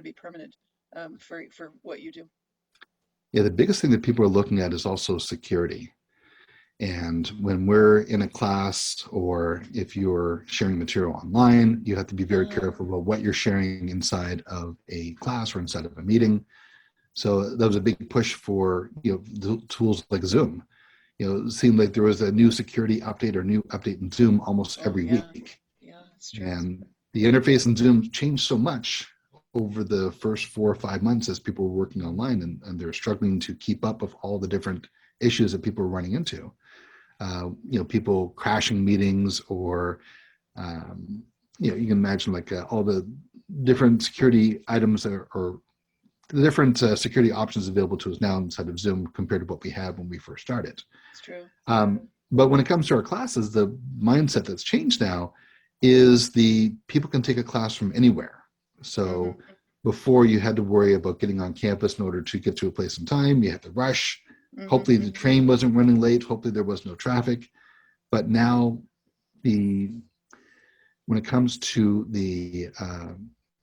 to be permanent for what you do. Yeah, the biggest thing that people are looking at is also security. And when we're in a class or if you're sharing material online, you have to be very careful about what you're sharing inside of a class or inside of a meeting. So that was a big push for the tools like Zoom. It seemed like there was a new security update or new update in Zoom almost Oh every yeah, week. yeah, it's true. And the interface in Zoom changed so much over the first 4 or 5 months as people were working online, and they're struggling to keep up with all the different issues that people are running into. People crashing meetings, or you can imagine like all the different security items or the different security options available to us now inside of Zoom compared to what we had when we first started. It's true. But when it comes to our classes, the mindset that's changed now is the people can take a class from anywhere. So before you had to worry about getting on campus in order to get to a place in time, you had to rush. Hopefully the train wasn't running late. Hopefully there was no traffic. But now when it comes to the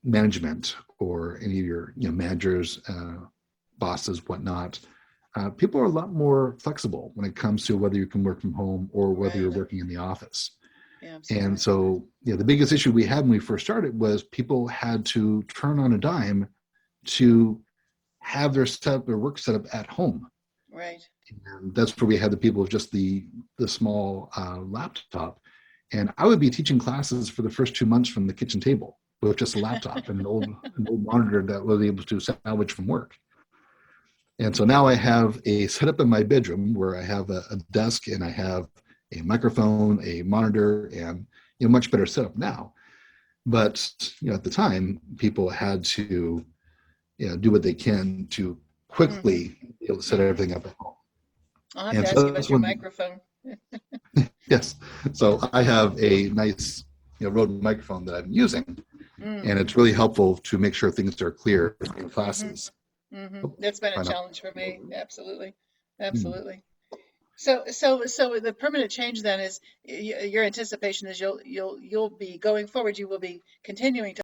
management or any of your managers, bosses, whatnot, people are a lot more flexible when it comes to whether you can work from home or whether you're working in the office. Yeah, absolutely. And so the biggest issue we had when we first started was people had to turn on a dime to have their work set up at home. Right. And that's where we had the people with just the small laptop. And I would be teaching classes for the first 2 months from the kitchen table with just a laptop and an old monitor that was able to salvage from work. And so now I have a setup in my bedroom where I have a desk and I have a microphone, a monitor, and much better setup now. But at the time, people had to do what they can to quickly be able to set everything up at home. I'll have And to so ask you that's about your when, microphone. yes. So I have a nice Rode microphone that I'm using, and it's really helpful to make sure things are clear in classes. That's been a Find out. challenge for me. Absolutely. Absolutely. So the permanent change then is your anticipation is you'll be going forward, you will be continuing to